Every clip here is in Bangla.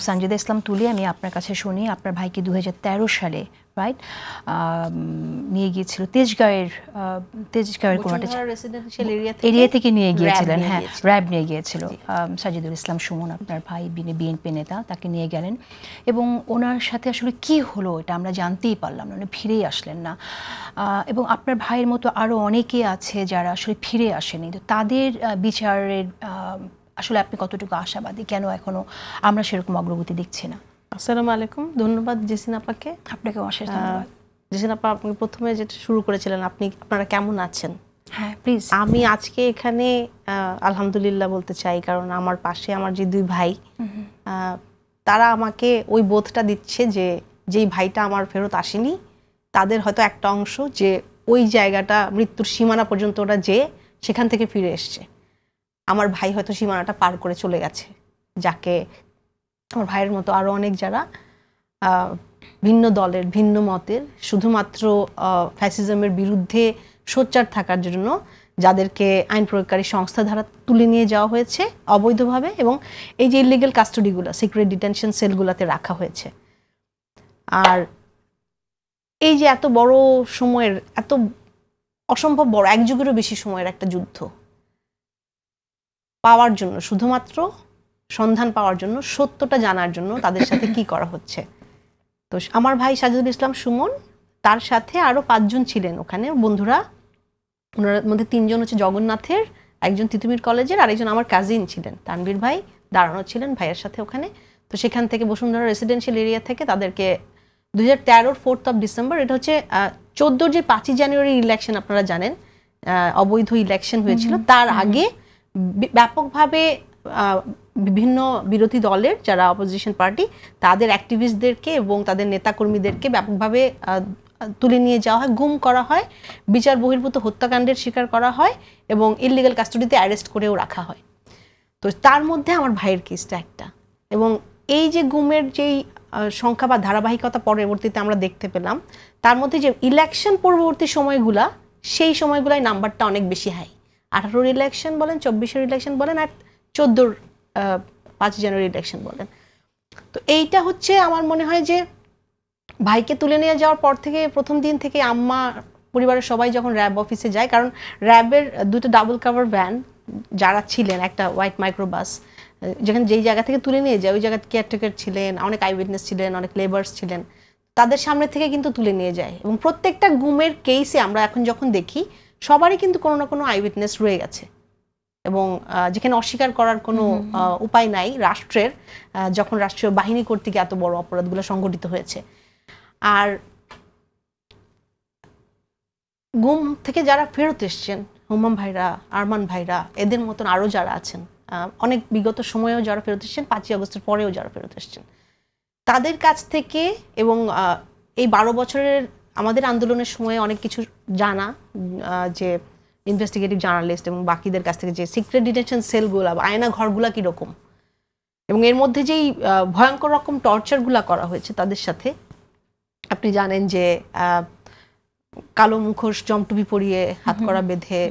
সানজিদা ইসলাম তুলি, আমি আপনার কাছে শুনি আপনার ভাইকে 2013 সালে রাইট নিয়ে গিয়েছিল তেজগাঁয়ের কোনো রেসিডেন্সিয়াল এরিয়া থেকে নিয়ে গিয়েছিলেন। হ্যাঁ, র্যাব নিয়ে গিয়েছিল। সাজিদুল ইসলাম সুমন আপনার ভাই বিএনপি নেতা, তাকে নিয়ে গেলেন এবং ওনার সাথে আসলে কি হলো এটা আমরা জানতেই পারলাম না, উনি ফিরেই আসলেন না। এবং আপনার ভাইয়ের মতো আরও অনেকে আছে যারা আসলে ফিরে আসেনি, তো তাদের বিচারের আসলে আপনি কতটুকু আশাবাদী, কেন এখনো আমরা সেরকম অগ্রগতি দেখছি না? আসসালামু আলাইকুম, ধন্যবাদ জেসিন আপাকে। আপনাকে অশেষ ধন্যবাদ। জেসিন আপা, আপনি প্রথমে যেটা শুরু করেছিলেন, আপনারা কেমন আছেন? হ্যাঁ প্লিজ। আমি আজকে এখানে আলহামদুলিল্লাহ বলতে চাই, কারণ আমার পাশে আমার যে দুই ভাই, তারা আমাকে ওই বোধটা দিচ্ছে যে যেই ভাইটা আমার ফেরত আসেনি তাদের হয়তো একটা অংশ যে ওই জায়গাটা মৃত্যুর সীমানা পর্যন্ত ওরা যে সেখান থেকে ফিরে এসছে। আমার ভাই হয়তো সীমানাটা পার করে চলে গেছে, যাকে আমার ভাইয়ের মতো আরও অনেক যারা ভিন্ন দলের ভিন্ন মতের শুধুমাত্র ফ্যাসিজমের বিরুদ্ধে সোচ্চার থাকার জন্য যাদেরকে আইন প্রয়োগকারী সংস্থা দ্বারা তুলে নিয়ে যাওয়া হয়েছে অবৈধভাবে, এবং এই যে ইলিগাল কাস্টডিগুলো সিক্রেট ডিটেনশন সেলগুলোতে রাখা হয়েছে। আর এই যে এত বড় সময়ের, এত অসম্ভব বড়, এক যুগেরও বেশি সময়ের একটা যুদ্ধ পাওয়ার জন্য, শুধুমাত্র সন্ধান পাওয়ার জন্য, সত্যটা জানার জন্য তাদের সাথে কি করা হচ্ছে। তো আমার ভাই সাজিদুল ইসলাম সুমন, তার সাথে আরও 5 জন ছিলেন ওখানে বন্ধুরা। ওনার মধ্যে 3 জন হচ্ছে জগন্নাথের, একজন তিতুমির কলেজের, আরেকজন আমার কাজিন ছিলেন তানভীর ভাই, দাঁড়ানো ছিলেন ভাইয়ের সাথে ওখানে। তো সেখান থেকে বসুন্ধরা রেসিডেন্সিয়াল এরিয়া থেকে তাদেরকে 2013 4 ডিসেম্বর, এটা হচ্ছে 14 যে 5 জানুয়ারি ইলেকশন আপনারা জানেন, অবৈধ ইলেকশন হয়েছিল, তার আগে ব্যাপকভাবে বিভিন্ন বিরোধী দলের যারা অপোজিশন পার্টি তাদের অ্যাক্টিভিস্টদেরকে এবং তাদের নেতাকর্মীদেরকে ব্যাপকভাবে তুলে নিয়ে যাওয়া হয়, গুম করা হয়, বিচার বহির্ভূত হত্যাকাণ্ডের শিকার করা হয় এবং ইললিগাল কাস্টডিতে অ্যারেস্ট করেও রাখা হয়। তো তার মধ্যে আমার ভাইয়ের কেসটা একটা, এবং এই যে গুমের যেই সংখ্যা বা ধারাবাহিকতা পরবর্তীতে আমরা দেখতে পেলাম, তার মধ্যে যে ইলেকশন পরবর্তী সময়গুলা, সেই সময়গুলাই নাম্বারটা অনেক বেশি হাই। 18-র ইলেকশন বলেন, 24-এর ইলেকশন বলেন, আর 14-র 5 জানুয়ারি ইলেকশন বলেন। তো এইটা হচ্ছে আমার মনে হয় যে ভাইকে তুলে নিয়ে যাওয়ার পর থেকে, প্রথম দিন থেকে আম্মা, পরিবারের সবাই যখন র্যাব অফিসে যায়, কারণ র্যাবের 2টা ডাবল কাভার ভ্যান যারা ছিলেন, একটা হোয়াইট মাইক্রোবাস, যেখানে যেই জায়গা থেকে তুলে নিয়ে যায় ওই জায়গায় কেয়ারটেকার ছিলেন, অনেক আই উইটনেস ছিলেন, অনেক লেবার্স ছিলেন, তাদের সামনে থেকে কিন্তু তুলে নিয়ে যায়। এবং প্রত্যেকটা গুমের কেসে আমরা এখন যখন দেখি, সবারই কিন্তু কোনো না কোনো আই উইটনেস রয়ে গেছে, এবং যেখানে অস্বীকার করার কোনো উপায় নাই রাষ্ট্রের, যখন রাষ্ট্রীয় বাহিনী কর্তৃক এত বড় অপরাধগুলো সংঘটিত হয়েছে। আর গুম থেকে যারা ফেরত এসছেন, হুমাম ভাইরা, আরমান ভাইরা, এদের মতন আরও যারা আছেন, অনেক বিগত সময়েও যারা ফেরত এসছেন, 5ই আগস্টের পরেও যারা ফেরত এসছেন, তাদের কাছ থেকে এবং এই 12 বছরের আমাদের আন্দোলনের সময়ে অনেক কিছু জানা, যে ইনভেস্টিগেটিভ জার্নালিস্ট এবং বাকিদের কাছ থেকে যে সিক্রেট ডিটেনশন সেলগুলা বা আয়না ঘরগুলা কীরকম, এবং এর মধ্যে যেই ভয়ঙ্কর রকম টর্চারগুলা করা হয়েছে তাদের সাথে। আপনি জানেন যে কালো মুখোশ, জমটুপি পরিয়ে, হাত করা বেঁধে,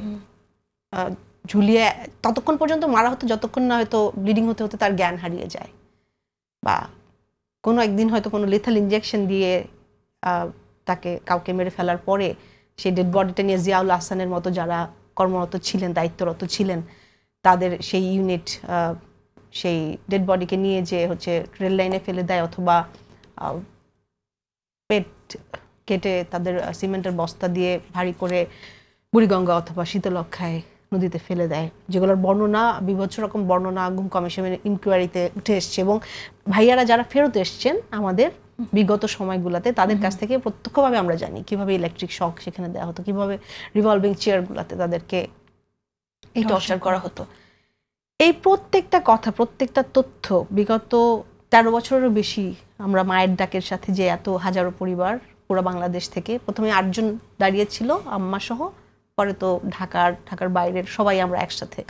ঝুলিয়ে ততক্ষণ পর্যন্ত মারা হতো যতক্ষণ না হয়তো ব্লিডিং হতে হতে তার জ্ঞান হারিয়ে যায়, বা কোনো একদিন হয়তো কোনো লিথাল ইনজেকশন দিয়ে তাকে কাউকে মেরে ফেলার পরে সেই ডেড বডিটা নিয়ে জিয়াউল আহসানের মতো যারা কর্মরত ছিলেন, দায়িত্বরত ছিলেন, তাদের সেই ইউনিট সেই ডেড বডিকে নিয়ে যে হচ্ছে রেল লাইনে ফেলে দেয়, অথবা পেট কেটে তাদের সিমেন্টের বস্তা দিয়ে ভারী করে বুড়িগঙ্গা অথবা শীতলক্ষায় নদীতে ফেলে দেয়, যেগুলোর বর্ণনা, বিভৎস রকম বর্ণনা গুম কমিশনের ইনকোয়ারিতে উঠে এসছে। এবং ভাইয়ারা যারা ফেরত এসছেন আমাদের বিগত সময়গুলোতে, তাদের কাছ থেকে প্রত্যক্ষভাবে আমরা জানি কিভাবে ইলেকট্রিক শক সেখানে দেওয়া হতো, কিভাবে রিভলভিং চেয়ারগুলোতে তাদেরকে এই টর্চার করা হতো। এই প্রত্যেকটা কথা, প্রত্যেকটা তথ্য বিগত 13 বছরেরও বেশি আমরা মায়ের ডাকের সাথে, যে এত হাজারো পরিবার পুরো বাংলাদেশ থেকে, প্রথমে 8 জন দাঁড়িয়েছিল আম্মা সহ, পরে তো ঢাকার বাইরের সবাই আমরা একসাথে,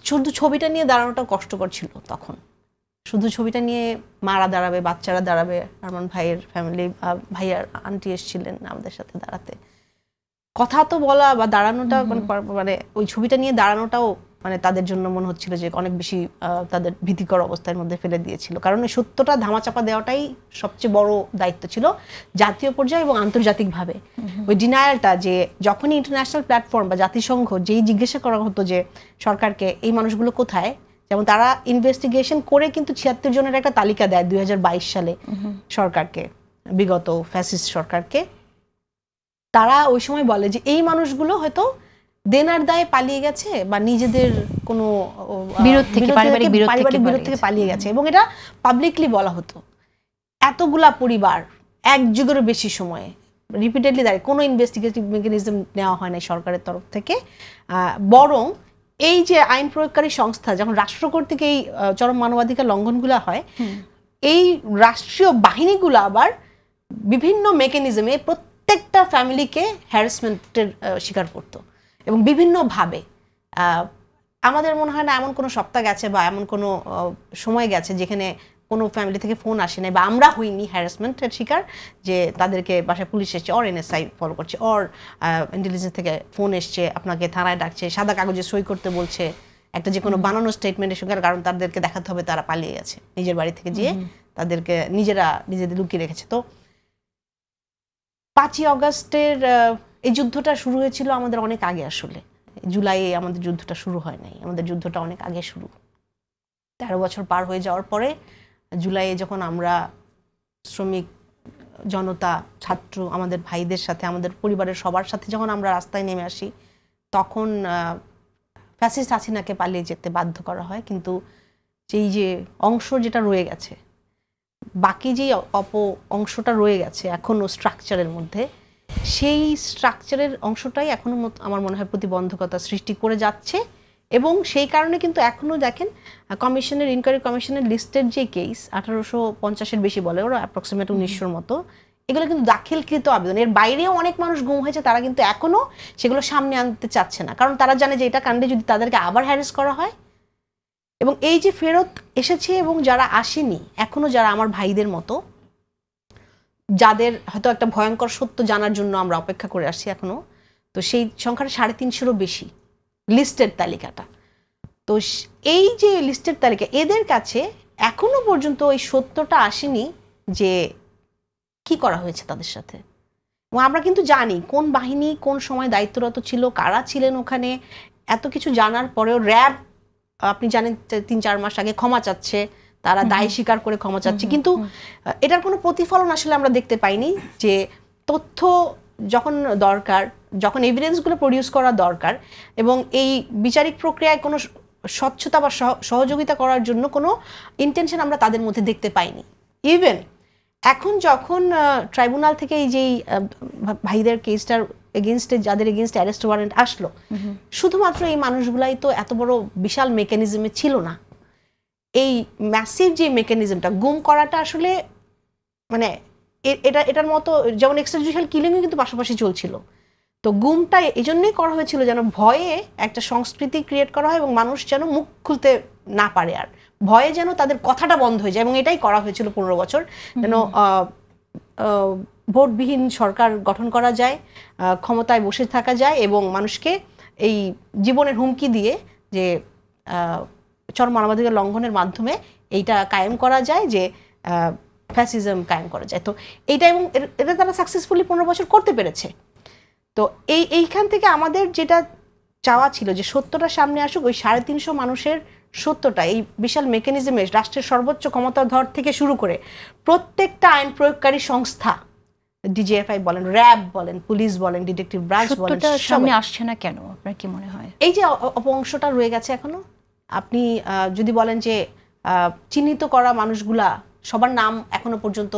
শুধু ছবিটা নিয়ে দাঁড়ানোটা কষ্টকর ছিল তখন। শুধু ছবিটা নিয়ে মারা দাঁড়াবে, বাচ্চারা দাঁড়াবে, আরমান ভাইয়ের ফ্যামিলি, ভাইয়ার আন্টি এসেছিলেন আমাদের সাথে দাঁড়াতে, কথা তো বলা বা দাঁড়ানোটা মানে ওই ছবিটা নিয়ে দাঁড়ানোটাও মানে তাদের জন্য মনে হচ্ছিল যে অনেক বেশি তাদের ভীতিকর অবস্থার মধ্যে ফেলে দিয়েছিল, কারণ এই সত্যটা ধামাচাপা দেওয়াটাই সবচেয়ে বড় দায়িত্ব ছিল জাতীয় পর্যায়ে এবং আন্তর্জাতিকভাবে। ওই ডিনায়ালটা, যে যখনই ইন্টারন্যাশনাল প্ল্যাটফর্ম বা জাতিসংঘ যেই জিজ্ঞাসা করা হতো যে সরকারকে এই মানুষগুলো কোথায়, যেমন তারা ইনভেস্টিগেশন করে কিন্তু 76 জনের একটা তালিকা দেয় 2022 সালে সরকারকে, বিগত ফ্যাসিস্ট সরকারকে। তারা ওই সময় বলে যে এই মানুষগুলো হয়তো দেনার দায়ে পালিয়ে গেছে বা নিজেদের কোনো পারিবারিক বিরোধ থেকে পালিয়ে গেছে, এবং এটা পাবলিকলি বলা হতো। এতগুলা পরিবার এক যুগেরও বেশি সময়ে রিপিটেডলি দাঁড়িয়ে কোনো ইনভেস্টিগেটিভ মেকানিজম নেওয়া হয় না সরকারের তরফ থেকে, বরং এই যে আইন প্রয়োগকারী সংস্থা যখন রাষ্ট্র কর্তৃক এই চরম মানবাধিকার লঙ্ঘনগুলো হয়, এই রাষ্ট্রীয় বাহিনীগুলো আবার বিভিন্ন মেকানিজমে প্রত্যেকটা ফ্যামিলিকে হ্যারাসমেন্টের শিকার করতো এবং বিভিন্নভাবে। আমাদের মনে হয় না এমন কোনো সপ্তাহ গেছে বা এমন কোনো সময় গেছে যেখানে কোনো ফ্যামিলি থেকে ফোন আসে নাই বা আমরা হইনি হ্যারাসমেন্টের শিকার, যে তাদেরকে বাসায় পুলিশ এসছে, অর এনএসআই ফলো করছে, অর ইন্টেলিজেন্স থেকে ফোন এসছে, আপনাকে থানায় ডাকছে, সাদা কাগজে সই করতে বলছে একটা যে কোনো বানানো স্টেটমেন্টের সঙ্গে, কারণ তাদেরকে দেখাতে হবে তারা পালিয়ে গেছে নিজের বাড়ি থেকে, গিয়ে তাদেরকে নিজেদের লুকিয়ে রেখেছে। তো 5ই অগস্টের এই যুদ্ধটা শুরু হয়েছিল আমাদের অনেক আগে, আসলে জুলাইয়ে আমাদের যুদ্ধটা শুরু হয় নাই, আমাদের যুদ্ধটা অনেক আগে শুরু। 13 বছর পার হয়ে যাওয়ার পরে জুলাইয়ে যখন আমরা শ্রমিক জনতা, ছাত্র, আমাদের ভাইদের সাথে, আমাদের পরিবারের সবার সাথে যখন আমরা রাস্তায় নেমে আসি, তখন ফ্যাসিস্ট হাসিনাকে পালিয়ে যেতে বাধ্য করা হয়। কিন্তু এই যে অংশ যেটা রয়ে গেছে, বাকি যে অংশটা রয়ে গেছে এখনো স্ট্রাকচারের মধ্যে, সেই স্ট্রাকচারের অংশটাই এখনো আমার মনে হয় প্রতিবন্ধকতা সৃষ্টি করে যাচ্ছে। এবং সেই কারণে কিন্তু এখনো দেখেন কমিশনের, ইনকোয়ারি কমিশনের লিস্টের যে কেস 1850-এর বেশি বলে ওরা, অ্যাপ্রক্সিমেট 1900-র মতো, এগুলো কিন্তু দাখিলকৃত আবেদন। এর বাইরেও অনেক মানুষ গুম হয়েছে, তারা কিন্তু এখনো সেগুলো সামনে আনতে চাচ্ছে না, কারণ তারা জানে যে এটা কাণ্ডে যদি তাদেরকে আবার হ্যারাস করা হয়। এবং এই যে ফেরত এসেছে এবং যারা আসেনি এখনো, যারা আমার ভাইদের মতো, যাদের হয়তো একটা ভয়ঙ্কর সত্য জানার জন্য আমরা অপেক্ষা করে আসছি এখনো, তো সেই সংখ্যাটা 350-এরও বেশি লিস্টের তালিকাটা। তো এই যে লিস্টের তালিকা, এদের কাছে এখনো পর্যন্ত এই সত্যটা আসেনি যে কি করা হয়েছে তাদের সাথে। এবং আমরা কিন্তু জানি কোন বাহিনী কোন সময় দায়িত্বরত ছিল, কারা ছিলেন ওখানে, এত কিছু জানার পরেও র্যাব, আপনি জানেন 3-4 মাস আগে ক্ষমা চাচ্ছে, তারা দায় স্বীকার করে ক্ষমা চাচ্ছে, কিন্তু এটার কোনো প্রতিফলন আসলে আমরা দেখতে পাইনি। যে তথ্য যখন দরকার, যখন এভিডেন্সগুলো প্রডিউস করা দরকার, এবং এই বিচারিক প্রক্রিয়ায় কোনো স্বচ্ছতা বা সহযোগিতা করার জন্য কোনো ইন্টেনশন আমরা তাদের মধ্যে দেখতে পাইনি। ইভেন এখন যখন ট্রাইব্যুনাল থেকে এই যেই ভাইদের কেসটার এগেনস্টে, যাদের এগেনস্টে অ্যারেস্ট ওয়ারেন্ট আসলো, শুধুমাত্র এই মানুষগুলাই তো এত বড় বিশাল মেকানিজমে ছিল না। এই ম্যাসিভ যে মেকানিজমটা, গুম করাটা আসলে মানে এটার মতো, যেমন এক্সট্রাজুডিশিয়াল কিলিংও কিন্তু পাশাপাশি চলছিল। তো গুমটা এই জন্যই করা হয়েছিল যেন ভয়ে একটা সংস্কৃতি ক্রিয়েট করা হয় এবং মানুষ যেন মুখ খুলতে না পারে, আর ভয়ে যেন তাদের কথাটা বন্ধ হয়ে যায়। এবং এটাই করা হয়েছিল 15 বছর, যেন ভোটবিহীন সরকার গঠন করা যায়, ক্ষমতায় বসে থাকা যায় এবং মানুষকে এই জীবনের হুমকি দিয়ে যে চরম মানবাধিকার লঙ্ঘনের মাধ্যমে এইটা কায়েম করা যায়, যে ফ্যাসিজম কায়েম করা যায়। তো এইটা, এবং এটা তারা সাকসেসফুলি 15 বছর করতে পেরেছে। তো এইখান থেকে আমাদের যেটা চাওয়া ছিল যে সত্যটা সামনে আসুক, ওই 350 মানুষের সত্যটা, এই বিশাল মেকানিজমে রাষ্ট্রের সর্বোচ্চ ক্ষমতাধর থেকে শুরু করে প্রত্যেকটা আইন প্রয়োগকারী সংস্থা, ডিজিএফআই বলেন, র্যাব বলেন, পুলিশ বলেন, ডিটেকটিভ ব্রাঞ্চ বলেন, সামনে আসছে না কেন আপনার কি মনে হয়? এই যে অপংশটা রয়ে গেছে এখনো। আপনি যদি বলেন যে চিহ্নিত করা মানুষগুলা সবার নাম এখনো পর্যন্ত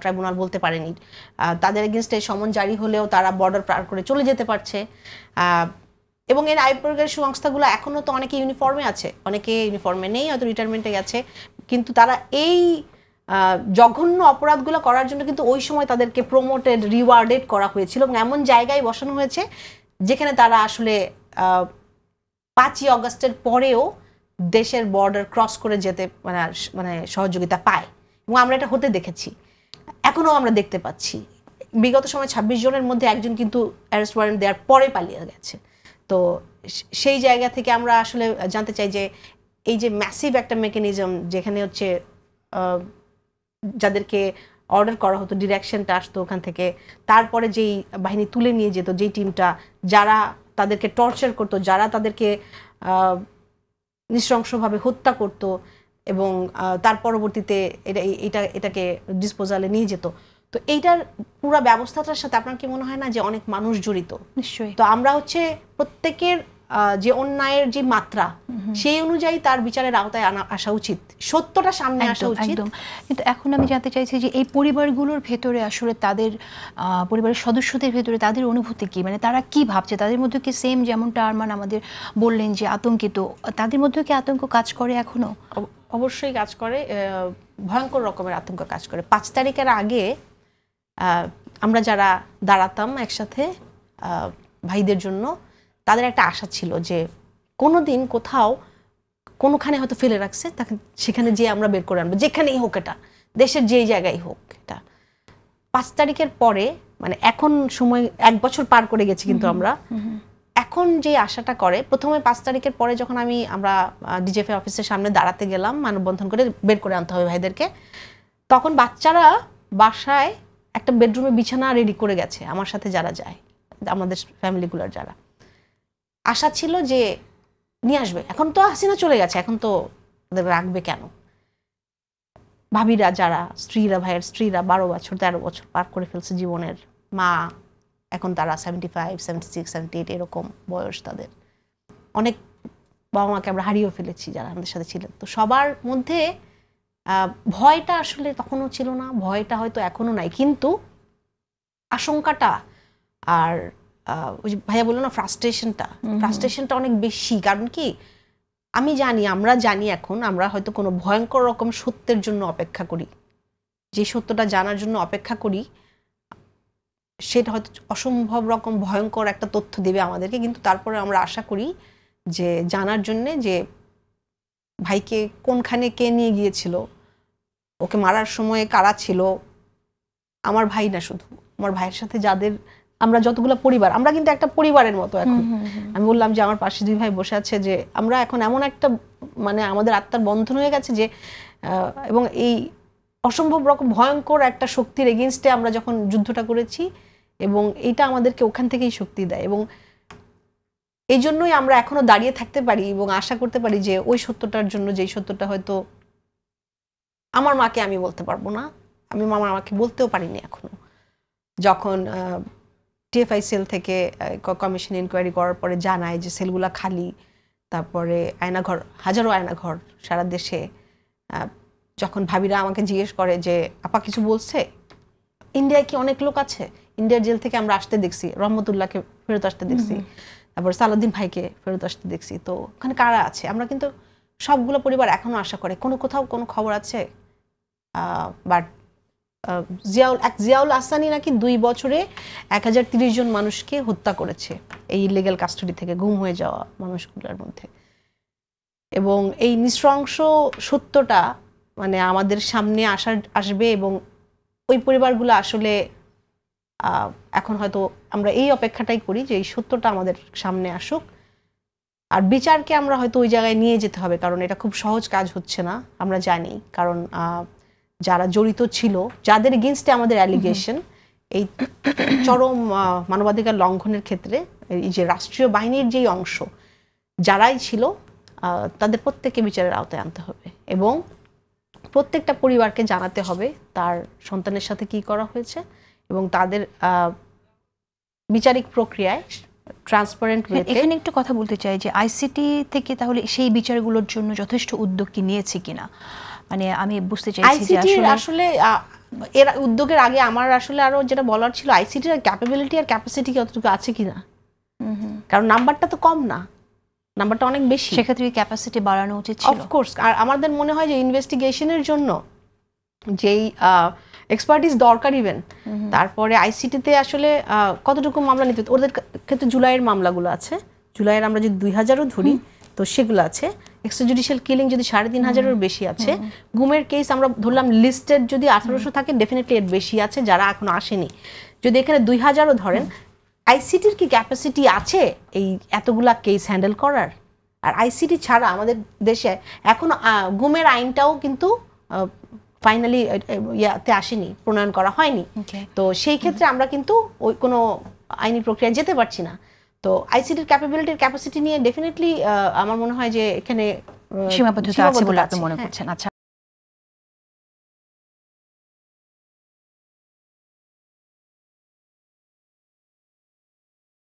ট্রাইব্যুনাল বলতে পারেনি, তাদের এগেনস্টে সমন জারি হলেও তারা বর্ডার পার করে চলে যেতে পারছে, এবং এর আইন প্রয়োগের সংস্থাগুলো এখনো তো অনেকে ইউনিফর্মে আছে, অনেকে ইউনিফর্মে নেই, হয়তো রিটায়ারমেন্টে গেছে, কিন্তু তারা এই জঘন্য অপরাধগুলো করার জন্য কিন্তু ওই সময় তাদেরকে প্রমোটেড, রিওয়ার্ডেড করা হয়েছিল এবং এমন জায়গায় বসানো হয়েছে যেখানে তারা আসলে 5ই অগস্টের পরেও দেশের বর্ডার ক্রস করে যেতে মানে সহযোগিতা পায়। এবং আমরা এটা হতে দেখেছি, এখনো আমরা দেখতে পাচ্ছি। বিগত সময় 26 জনের মধ্যে একজন কিন্তু অ্যারেস্ট ওয়ারেন্ট দেওয়ার পরে পালিয়ে গেছে। তো সেই জায়গা থেকে আমরা আসলে জানতে চাই যে এই যে ম্যাসিভ একটা মেকানিজম যেখানে হচ্ছে যাদেরকে অর্ডার করা হতো, ডিরেকশনটা আসতো ওখান থেকে, তারপরে যেই বাহিনী তুলে নিয়ে যেত, যেই টিমটা যারা তাদেরকে টর্চার করতো, যারা তাদেরকে নৃশংসভাবে হত্যা করতো এবং তার পরবর্তীতে এটাকে ডিসপোজালে নিয়ে যেত। তো এইটার পুরো ব্যবস্থাটার সাথে আপনার কি মনে হয় না যে অনেক মানুষ জড়িত? নিশ্চয়ই। তো আমরা হচ্ছে প্রত্যেকের যে অন্যায়ের যে মাত্রা সেই অনুযায়ী তার বিচারের আওতায় আসা উচিত, সত্যটা সামনে আসা উচিত। একদম। কিন্তু এখন আমি জানতে চাইছি যে এই পরিবারগুলোর ভেতরে আসলে তাদের পরিবারের সদস্যদের ভেতরে তাদের অনুভূতি কি, মানে তারা কি ভাবছে, তাদের মধ্যে কি সেম যেমনটা আরমান আমাদের বললেন যে আতঙ্কিত, তাদের মধ্যেও কি আতঙ্ক কাজ করে এখনো? অবশ্যই কাজ করে, ভয়ঙ্কর রকমের আতঙ্ক কাজ করে। 5 তারিখের আগে আমরা যারা দাঁড়াতাম একসাথে ভাইদের জন্য, তাদের একটা আশা ছিল যে কোনো দিন কোথাও কোনোখানে হয়তো ফেলে রাখছে, তাকে সেখানে যেয়ে আমরা বের করে আনবো, যেখানেই হোক, এটা দেশের যেই জায়গায় হোক। এটা 5 তারিখের পরে, মানে এখন সময় 1 বছর পার করে গেছি, কিন্তু আমরা এখন যে আশাটা করে, প্রথমে 5 তারিখের পরে যখন আমরা ডিজিএফআই অফিসের সামনে দাঁড়াতে গেলাম, মানববন্ধন করে বের করে আনতে হবে ভাইদেরকে, তখন বাচ্চারা বাসায় একটা বেডরুমে বিছানা রেডি করে গেছে আমার সাথে যারা যায়, আমাদের ফ্যামিলিগুলোর যারা। আশা ছিল যে নিয়ে আসবে, এখন তো হাসিনা চলে গেছে, এখন তো ওদের রাখবে কেন। ভাবিরা যারা স্ত্রীরা, ভাইয়ের স্ত্রীরা 12 বছর 13 বছর পার করে ফেলছে জীবনের, মা এখন তারা 75, 76, 78 এরকম বয়স তাদের। অনেক বাবা মাকে আমরা হারিয়েও ফেলেছি যারা আমাদের সাথে ছিলেন। তো সবার মধ্যে ভয়টা আসলে তখনও ছিল না, ভয়টা হয়তো এখনো নাই, কিন্তু আশঙ্কাটা আর ওই যে ভাইয়া বললো না ফ্রাস্ট্রেশনটা অনেক বেশি। কারণ কি, আমরা জানি এখন আমরা হয়তো কোনো ভয়ঙ্কর রকম সত্যের জন্য অপেক্ষা করি, যে সত্যটা জানার জন্য অপেক্ষা করি, সেটা হয়তো অসম্ভব রকম ভয়ঙ্কর একটা তথ্য দেবে আমাদেরকে, কিন্তু তারপরে আমরা আশা করি যে জানার জন্যে যে ভাইকে কোনখানে কে নিয়ে গিয়েছিল, ওকে মারার সময় কারা ছিল। আমার ভাই না শুধু, আমার ভাইয়ের সাথে যাদের আমরা যতগুলো পরিবার, আমরা কিন্তু একটা পরিবারের মতো এখন। আমি বললাম যে আমার পাশে 2 ভাই বসে আছে, যে আমরা এখন এমন একটা, মানে আমাদের আত্মার বন্ধন হয়ে গেছে যে, এবং এই অসম্ভব রকম ভয়ঙ্কর একটা শক্তির এগেইনস্টে আমরা যখন যুদ্ধটা করেছি, এবং এইটা আমাদেরকে ওখান থেকেই শক্তি দেয়, এবং এই জন্যই আমরা এখনো দাঁড়িয়ে থাকতে পারি এবং আশা করতে পারি যে ওই সত্যটার জন্য, যেই সত্যটা হয়তো আমার মাকে আমি বলতে পারবো না, আমি মামাকে বলতেও পারিনি এখনো। যখন টিএফআই সেল থেকে কমিশন ইনকোয়ারি করার পরে জানায় যে সেলগুলা খালি, তারপরে আয়নাঘর, হাজারো আয়নাঘর সারা দেশে, যখন ভাবিরা আমাকে জিজ্ঞেস করে যে আপা কিছু বলছে, ইন্ডিয়ায় কি অনেক লোক আছে? ইন্ডিয়ার জেল থেকে আমরা আসতে দেখছি, রহমতুল্লাহকে ফেরত আসতে দেখছি, তারপর সালাউদ্দিন ভাইকে ফেরত আসতে দেখছি, তো ওখানে কারা আছে? আমরা কিন্তু সবগুলো পরিবার এখনো আশা করে কোথাও কোনো খবর আছে। বাট জিয়াউল আহসানী নাকি 2 বছরে 1030 জন মানুষকে হত্যা করেছে এই ইলিগ্যাল কাস্টডি থেকে গুম হয়ে যাওয়া মানুষগুলোর মধ্যে। এবং এই নৃশংস সত্যটা মানে আমাদের সামনে আসবে, এবং ওই পরিবারগুলো আসলে এখন হয়তো আমরা এই অপেক্ষাটাই করি যে এই সত্যটা আমাদের সামনে আসুক, আর বিচারকে আমরা হয়তো ওই জায়গায় নিয়ে যেতে হবে, কারণ এটা খুব সহজ কাজ হচ্ছে না আমরা জানি। কারণ যারা জড়িত ছিল, যাদের এগেইনস্টে আমাদের অ্যালিগেশন, এই চরম মানবাধিকার লঙ্ঘনের ক্ষেত্রে এই যে রাষ্ট্রীয় বাহিনীর যেই অংশ যারাই ছিল, তাদের প্রত্যেককে বিচারের আওতায় আনতে হবে, এবং প্রত্যেকটা পরিবারকে জানাতে হবে তার সন্তানের সাথে কি করা হয়েছে, এবং তাদের বিচারিক প্রক্রিয়ায় ট্রান্সপারেন্ট ওয়েতে। এখানে একটু কথা বলতে চাই যে আইসিটি থেকে তাহলে সেই বিচারগুলোর জন্য যথেষ্ট উদ্যোগ কি নিয়েছে কিনা, মানে আমি বুঝতে চাইছি যে আসলে এর উদ্যোগের আগে আমার আসলে আরো যেটা বলার ছিল, আইসিটির ক্যাপাবিলিটি আর ক্যাপাসিটি কতটুকু আছে কিনা, কারণ নাম্বারটা তো কম না, নাম্বারটা অনেক বেশি, সেক্ষেত্রে ক্যাপাসিটি বাড়ানো উচিত ছিল অফকোর্স। আর আমাদের মনে হয় যে ইনভেস্টিগেশনের জন্য যেই এক্সপার্টিস দরকার, ইভেন তারপরে আইসিটিতে আসলে কতটুকু মামলা নিতে, ওদের ক্ষেত্রে জুলাইয়ের মামলাগুলো আছে, জুলাইয়ের আমরা যদি 2000ও ধরি তো সেগুলো আছে, এক্সট্রা জুডিশিয়াল কিলিং যদি 3500-এর বেশি আছে, গুমের কেস আমরা ধরলাম লিস্টেড যদি 1800 থাকে, ডেফিনেটলি এর বেশি আছে যারা এখনো আসেনি। যদি এখানে 2000ও ধরেন, আইসিটির কি ক্যাপাসিটি আছে এই এতগুলা কেস হ্যান্ডেল করার? আর আইসিটি ছাড়া আমাদের দেশে এখনো গুমের আইনটাও কিন্তু ফাইনালি ইয়াতে আসেনি, প্রণয়ন করা হয়নি। তো সেই ক্ষেত্রে আমরা কিন্তু ওই কোনো আইনি প্রক্রিয়ায় যেতে পারছি না। তো আইসিটির ক্যাপাসিটি নিয়ে ডেফিনেটলি আমার মনে হয় যে এখানে সীমাবদ্ধতা আছে বলে আপনি মনে করছেন। আচ্ছা।